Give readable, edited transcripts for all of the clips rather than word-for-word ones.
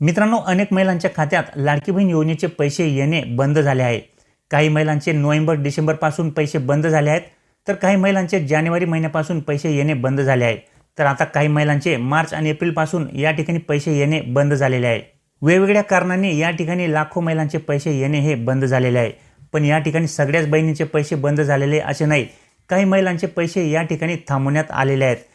मित्रांनो, अनेक महिलांच्या खात्यात लाडकी बहीण योजनेचे पैसे येणे बंद झाले आहे। काही महिलांचे नोव्हेंबर डिसेंबर पासून पैसे बंद झाले आहेत, तर काही महिलांचे जानेवारी महिन्यापासून पैसे येणे बंद झाले आहे। तर आता काही महिलांचे मार्च आणि एप्रिल पासून या ठिकाणी पैसे येणे बंद झालेले आहे। वेगवेगळ्या कारणांनी या ठिकाणी लाखो महिलांचे पैसे येणे हे बंद झालेले आहे। पण या ठिकाणी सगळ्याच बहिणींचे पैसे बंद झालेले असे नाही, काही महिलांचे पैसे या ठिकाणी थांबवण्यात आलेले आहेत।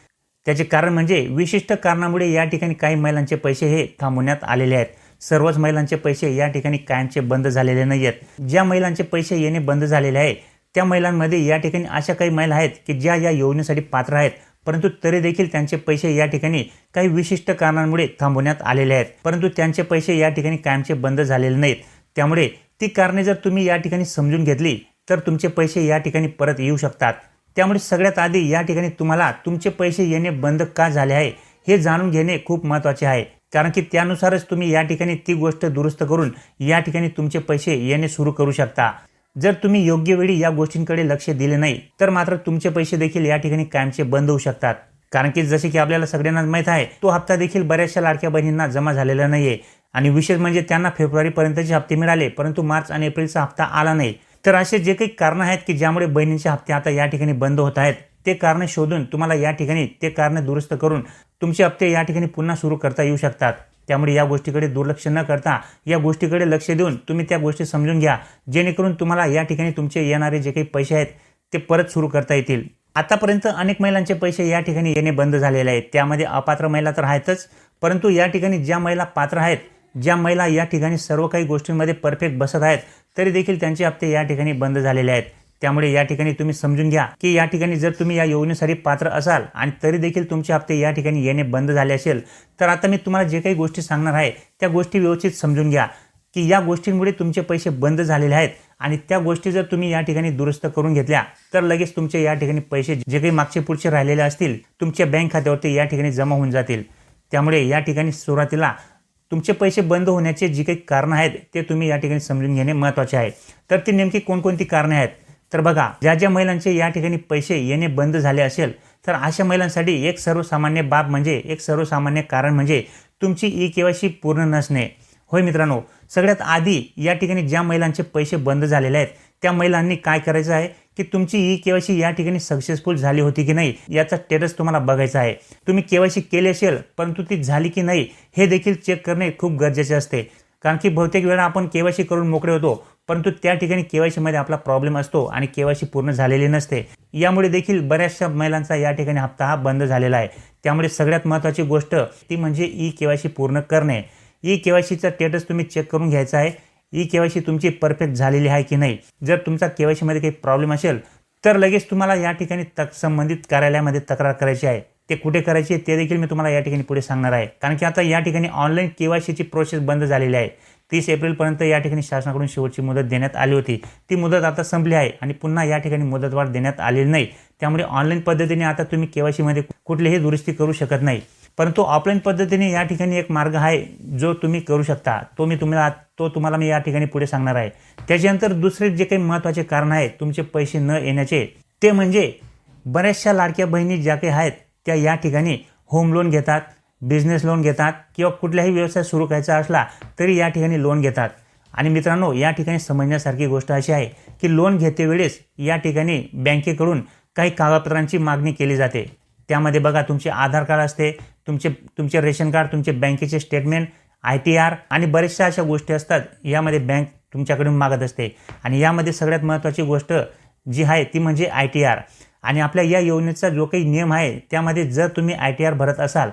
त्याचे कारण म्हणजे विशिष्ट कारणामुळे या ठिकाणी काही महिलांचे पैसे हे थांबवण्यात आलेले आहेत। सर्वच महिलांचे पैसे या ठिकाणी कायमचे बंद झालेले नाही आहेत। ज्या महिलांचे पैसे येणे बंद झालेले आहे त्या महिलांमध्ये या ठिकाणी अशा काही महिला आहेत की ज्या या योजनेसाठी पात्र आहेत, परंतु तरी देखील त्यांचे पैसे या ठिकाणी काही विशिष्ट कारणांमुळे थांबवण्यात आलेले आहेत, परंतु त्यांचे पैसे या ठिकाणी कायमचे बंद झालेले नाहीत। त्यामुळे ती कारणे जर तुम्ही या ठिकाणी समजून घेतली तर तुमचे पैसे या ठिकाणी परत येऊ शकतात। त्यामुळे सगळ्यात आधी या ठिकाणी तुम्हाला तुमचे पैसे येणे बंद का झाले आहे हे जाणून घेणे खूप महत्त्वाचे आहे, कारण की त्यानुसारच तुम्ही या ठिकाणी ती गोष्ट दुरुस्त करून या ठिकाणी तुमचे पैसे येणे सुरू करू शकता। जर तुम्ही योग्य वेळी या गोष्टींकडे लक्ष दिले नाही तर मात्र तुमचे पैसे देखील या ठिकाणी कायमचे बंद होऊ शकतात। कारण की जसे की आपल्याला सगळ्यांना माहित आहे, तो हप्ता देखील बऱ्याचशा लाडक्या बहिणींना जमा झालेला नाहीये आणि विशेष म्हणजे त्यांना फेब्रुवारी पर्यंतचे हप्ते मिळाले, परंतु मार्च आणि एप्रिलचा हप्ता आला नाही। तर असे जे काही कारण आहेत की ज्यामुळे बहिणींचे हप्ते आता या ठिकाणी बंद होत आहेत, ते कारण शोधून तुम्हाला या ठिकाणी ते कारण दुरुस्त करून तुमचे हप्ते या ठिकाणी पुन्हा सुरू करता येऊ शकतात। त्यामुळे या गोष्टीकडे दुर्लक्ष न करता या गोष्टीकडे लक्ष देऊन तुम्ही त्या गोष्टी समजून घ्या, जेणेकरून तुम्हाला या ठिकाणी तुमचे येणारे जे काही पैसे आहेत ते परत सुरू करता येतील। आतापर्यंत अनेक महिलांचे पैसे या ठिकाणी येणे बंद झालेले आहेत, त्यामध्ये अपात्र महिला तर आहेतच, परंतु या ठिकाणी ज्या महिला पात्र आहेत, ज्या महिला या ठिकाणी सर्व काही गोष्टींमध्ये परफेक्ट बसत आहेत, तरी देखील त्यांचे हप्ते या ठिकाणी बंद झालेले आहेत। त्यामुळे या ठिकाणी तुम्ही समजून घ्या की या ठिकाणी जर तुम्ही या योजनेसाठी पात्र असाल आणि तरी देखील तुमचे हप्ते या ठिकाणी येणे बंद झाले असेल, तर आता मी तुम्हाला जे काही गोष्टी सांगणार आहे त्या गोष्टी व्यवस्थित समजून घ्या की या गोष्टींमुळे तुमचे पैसे बंद झालेले आहेत आणि त्या गोष्टी जर तुम्ही या ठिकाणी दुरुस्त करून घेतल्या तर लगेच तुमचे या ठिकाणी पैसे जे काही मागचे पुढचे राहिलेले असतील तुमच्या बँक खात्यावरती या ठिकाणी जमा होऊन जातील। त्यामुळे या ठिकाणी सुरुवातीला तुमचे पैसे बंद होण्याचे जी काही कारणं आहेत ते तुम्ही या ठिकाणी समजून घेणे महत्त्वाचे आहे। तर ती नेमकी कोणकोणती कारणे आहेत तर बघा, ज्या महिलांचे या ठिकाणी पैसे येणे बंद झाले असेल तर अशा महिलांसाठी एक सर्वसामान्य बाब म्हणजे एक सर्वसामान्य कारण म्हणजे तुमची ई-केवायसी पूर्ण नसणे। होय मित्रांनो, सगळ्यात आधी या ठिकाणी ज्या महिलांचे पैसे बंद झालेले आहेत त्या महिलांनी काय करायचं आहे की तुमची ई-केवायसी या ठिकाणी सक्सेसफुल झाली होती की नाही याचा स्टेटस तुम्हाला बघायचा आहे। तुम्ही केवायसी केली असेल परंतु ती झाली की नाही हे देखील चेक करणे खूप गरजेचे असते, कारण की बहुतेक वेळा आपण केवायसी करून मोकळे होतो, परंतु त्या ठिकाणी केवायसी मध्ये आपला प्रॉब्लेम असतो आणि केवायसी पूर्ण झालेली नसते। यामुळे देखील बऱ्याचशा महिलांचा या ठिकाणी हप्ता हा बंद झालेला आहे। त्यामुळे सगळ्यात महत्त्वाची गोष्ट ती म्हणजे ई-केवायसी पूर्ण करणे। ई-केवायसीचा स्टेटस तुम्ही चेक करून घ्यायचा आहे, ई-केवायसी तुमची परफेक्ट झालेली आहे की नाही। जर तुमचा केवायसी मध्ये काही प्रॉब्लेम असेल तर लगेच तुम्हाला या ठिकाणी संबंधित कार्यालयामध्ये तक्रार करायची आहे। ते कुठे करायची ते देखील मी तुम्हाला या ठिकाणी पुढे सांगणार आहे, कारण की आता या ठिकाणी ऑनलाईन केवायसीची प्रोसेस बंद झालेली आहे। 30 एप्रिलपर्यंत या ठिकाणी शासनाकडून शेवटची मुदत देण्यात आली होती, ती मुदत आता संपली आहे आणि पुन्हा या ठिकाणी मुदतवाढ देण्यात आलेली नाही। त्यामुळे ऑनलाईन पद्धतीने आता तुम्ही केवायसी मध्ये कुठलीही दुरुस्ती करू शकत नाही, परंतु ऑफलाईन पद्धतीने या ठिकाणी एक मार्ग आहे जो तुम्ही करू शकता, तो तुम्हाला मी या ठिकाणी पुढे सांगणार आहे। त्याच्यानंतर दुसरे जे काही महत्त्वाचे कारण आहे तुमचे पैसे न येण्याचे ते म्हणजे बऱ्याचशा लाडक्या बहिणी ज्या काही आहेत त्या या ठिकाणी होम लोन घेतात, बिझनेस लोन घेतात किंवा कुठलाही व्यवसाय सुरू करायचा असला तरी या ठिकाणी लोन घेतात। आणि मित्रांनो, या ठिकाणी समजण्यासारखी गोष्ट अशी आहे की लोन घेते वेळेस या ठिकाणी बँकेकडून काही कागदपत्रांची मागणी केली जाते। त्यामध्ये बघा, तुमचे आधार कार्ड असते, तुमचे रेशन कार्ड, तुमचे बँकेचे स्टेटमेंट, ITR आणि बऱ्याचशा अशा गोष्टी असतात यामध्ये बँक तुमच्याकडून मागत असते। आणि यामध्ये सगळ्यात महत्त्वाची गोष्ट जी आहे ती म्हणजे ITR। आणि आपल्या या योजनेचा जो काही नियम आहे त्यामध्ये जर तुम्ही ITR भरत असाल,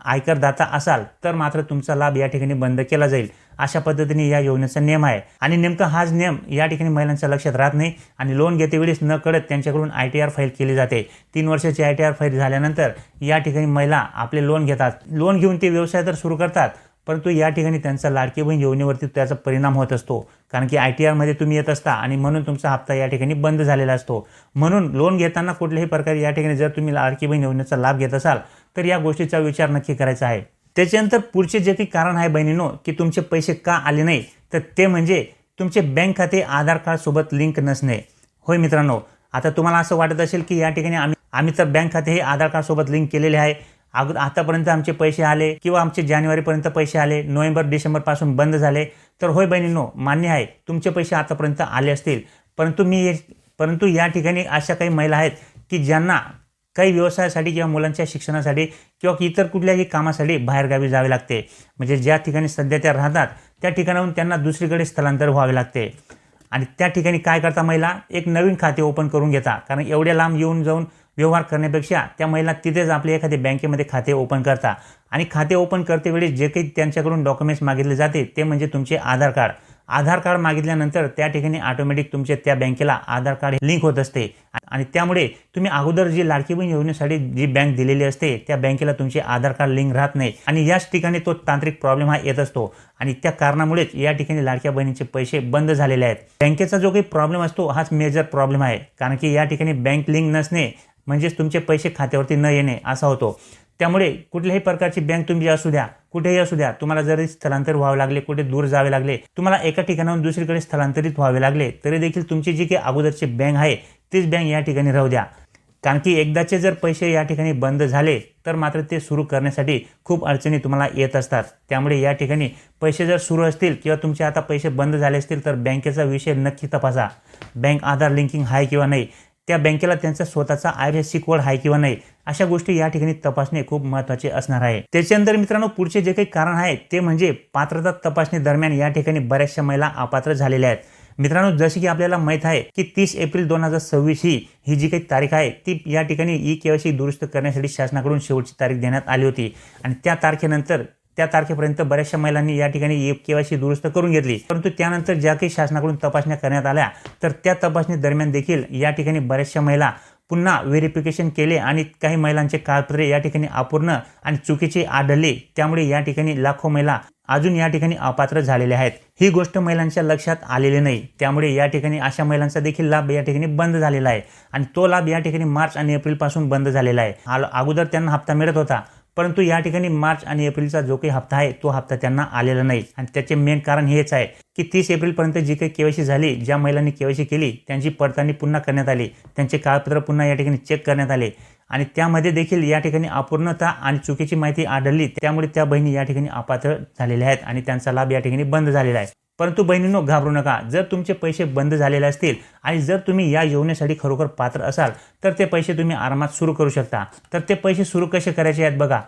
आयकरदाता असाल, तर मात्र तुमचा लाभ या ठिकाणी बंद केला जाईल। अशा पद्धतीने या योजनेचा नियम आहे आणि नेमका हाच नियम या ठिकाणी महिलांच्या लक्षात राहत नाही आणि लोन घेते वेळेस न कळत त्यांच्याकडून ITR फाईल केली जाते। 3 वर्षाची ITR फाईल झाल्यानंतर या ठिकाणी महिला आपले लोन घेतात, लोन घेऊन ते व्यवसाय तर सुरू करतात, परंतु या ठिकाणी त्यांचा लाडकी बहीण योजनेवरती त्याचा परिणाम होत असतो, कारण की ITR मध्ये तुम्ही येत असता आणि म्हणून तुमचा हप्ता या ठिकाणी बंद झालेला असतो। म्हणून लोन घेताना कुठल्याही प्रकारे या ठिकाणी जर तुम्ही लाडकी बहीण योजनेचा लाभ घेत असाल तर या गोष्टीचा विचार नक्की करायचा आहे। त्याच्यानंतर पुढचे जे काही कारण आहे बहिणींनो की तुमचे पैसे का आले नाही, तर ते म्हणजे तुमचे बँक खाते आधार कार्ड सोबत लिंक नसणे। होय मित्रांनो, आता तुम्हाला असं वाटत असेल की या ठिकाणी आम्ही तर बँक खाते हे आधार कार्ड सोबत लिंक केलेले आहे आतापर्यंत आमचे पैसे आले किंवा आमचे जानेवारीपर्यंत पैसे आले, नोव्हेंबर डिसेंबर पासून बंद झाले, तर होय बहिणींनो, मान्य आहे तुमचे पैसे आतापर्यंत आले असतील, परंतु या ठिकाणी अशा काही महिला आहेत की ज्यांना काही व्यवसायासाठी किंवा मुलांच्या शिक्षणासाठी किंवा इतर कुठल्याही कामासाठी बाहेरगावी जावे लागते. म्हणजे ज्या ठिकाणी सध्या त्या राहतात त्या ठिकाणाहून त्यांना दुसरीकडे स्थलांतर व्हावे लागते. आणि त्या ठिकाणी काय करता महिला, एक नवीन खाते ओपन करून घेता. कारण एवढ्या लांब येऊन जाऊन व्यवहार करण्यापेक्षा त्या महिला तिथेच आपले एखाद्या बँकेमध्ये खाते ओपन करता. आणि खाते ओपन करतेवेळी जे काही त्यांच्याकडून डॉक्युमेंट्स मागितले जाते ते म्हणजे तुमचे आधार कार्ड मागितल्यानंतर त्या ठिकाणी ऑटोमॅटिक तुमचे त्या बँकेला आधार कार्ड लिंक होत असते. आणि त्यामुळे तुम्ही अगोदर जी लाडकी बहीण योजनेसाठी जी बँक दिलेली असते त्या बँकेला तुमचे आधार कार्ड लिंक राहत नाही. आणि याच ठिकाणी तो तांत्रिक प्रॉब्लेम हा येत असतो. आणि त्या कारणामुळेच या ठिकाणी लाडक्या बहिणीचे पैसे बंद झालेले आहेत. बँकेचा जो काही प्रॉब्लेम असतो हाच मेजर प्रॉब्लेम आहे. कारण की या ठिकाणी बँक लिंक नसणे म्हणजेच तुमचे पैसे खात्यावरती न येणे असा होतो. त्यामुळे कुठल्याही प्रकारची बँक तुमची असू द्या, कुठेही असू द्या, तुम्हाला जरी स्थलांतर व्हावे लागले, कुठे दूर जावे लागले, तुम्हाला एका ठिकाणाहून दुसरीकडे स्थलांतरित व्हावे लागले, तरी देखील तुमची जी काही अगोदरची बँक आहे तीच बँक या ठिकाणी राहू द्या. कारण की एकदाचे जर पैसे या ठिकाणी बंद झाले तर मात्र ते सुरू करण्यासाठी खूप अडचणी तुम्हाला येत असतात. त्यामुळे या ठिकाणी पैसे जर सुरू असतील किंवा तुमचे आता पैसे बंद झाले असतील तर बँकेचा विषय नक्की तपासा. बँक आधार लिंकिंग आहे किंवा नाही, त्या बँकेला त्यांचा स्वतःचा IFSC कोड आहे किंवा नाही, अशा गोष्टी या ठिकाणी तपासणे खूप महत्त्वाचे असणार आहे. त्याच्यानंतर मित्रांनो, पुढचे जे काही कारण आहे ते म्हणजे पात्रता तपासणी दरम्यान या ठिकाणी बऱ्याचशा महिला अपात्र झालेल्या आहेत. मित्रांनो, जसे की आपल्याला माहित आहे की 30 एप्रिल 2026 ही जी काही तारीख आहे ती या ठिकाणी KYC दुरुस्त करण्यासाठी शासनाकडून शेवटची तारीख देण्यात आली होती. आणि त्या तारखेपर्यंत बऱ्याचशा महिलांनी या ठिकाणी KYC दुरुस्त करून घेतली. परंतु त्यानंतर ज्या काही शासनाकडून तपासण्या करण्यात आल्या तर त्या तपासणी दरम्यान देखील या ठिकाणी बऱ्याचशा महिला पुन्हा व्हेरिफिकेशन केले आणि काही महिलांचे कागदपत्रे या ठिकाणी अपूर्ण आणि चुकीचे आढळले. त्यामुळे या ठिकाणी लाखो महिला अजून या ठिकाणी अपात्र झालेल्या आहेत. ही गोष्ट महिलांच्या लक्षात आलेली नाही. त्यामुळे या ठिकाणी अशा महिलांचा देखील लाभ या ठिकाणी बंद झालेला आहे. आणि तो लाभ या ठिकाणी मार्च आणि एप्रिल पासून बंद झालेला आहे. अगोदर त्यांना हप्ता मिळत होता, परंतु या ठिकाणी मार्च आणि एप्रिलचा जो काही हप्ता आहे तो हप्ता त्यांना आलेला नाही. आणि त्याचे मेन कारण हेच आहे की 30 एप्रिलपर्यंत जी काही KYC झाली, ज्या महिलांनी KYC केली त्यांची पडताळणी पुन्हा करण्यात आली, त्यांचे कागदपत्र पुन्हा या ठिकाणी चेक करण्यात आले आणि त्यामध्ये देखील या ठिकाणी अपूर्णता आणि चुकीची माहिती आढळली. त्यामुळे त्या बहिणी या ठिकाणी अपात्र झालेल्या आहेत आणि त्यांचा लाभ या ठिकाणी बंद झालेला आहे. परंतु बहिणींनो, घाबरू नका. जर तुमचे पैसे बंद झालेले असतील आणि जर तुम्ही या योजनेसाठी खरोखर पात्र असाल तर ते पैसे तुम्ही आरामात सुरू करू शकता. तर ते पैसे सुरू कसे करायचे आहेत बघा.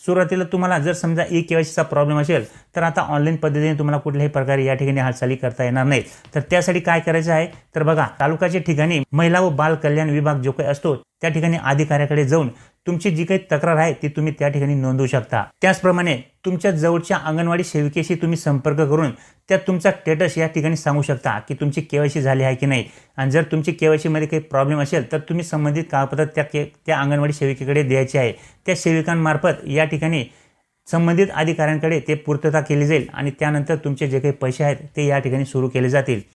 सुरुवातीला तुम्हाला जर समजा KYCचा प्रॉब्लेम असेल तर आता ऑनलाईन पद्धतीने तुम्हाला कुठल्याही प्रकारे या ठिकाणी हालचाली करता येणार नाही. तर त्यासाठी काय करायचं आहे तर बघा, तालुक्याच्या ठिकाणी महिला व बाल कल्याण विभाग जो काही असतो त्या ठिकाणी अधिकाऱ्याकडे जाऊन तुमची जी काही तक्रार आहे ती तुम्ही त्या ठिकाणी नोंदवू शकता. त्याचप्रमाणे तुमच्या जवळच्या अंगणवाडी सेविकेशी तुम्ही संपर्क करून त्यात तुमचा स्टेटस या ठिकाणी सांगू शकता की तुमची KYC झाली आहे की नाही. आणि जर तुमची KYC मध्ये काही प्रॉब्लेम असेल तर तुम्ही संबंधित कागदपत्र त्या अंगणवाडी सेविकेकडे द्यायचे आहे. त्या सेविकांमार्फत या ठिकाणी संबंधित अधिकाऱ्यांकडे ते पूर्तता केली जाईल आणि त्यानंतर तुमचे जे काही पैसे आहेत ते या ठिकाणी सुरू केले जातील.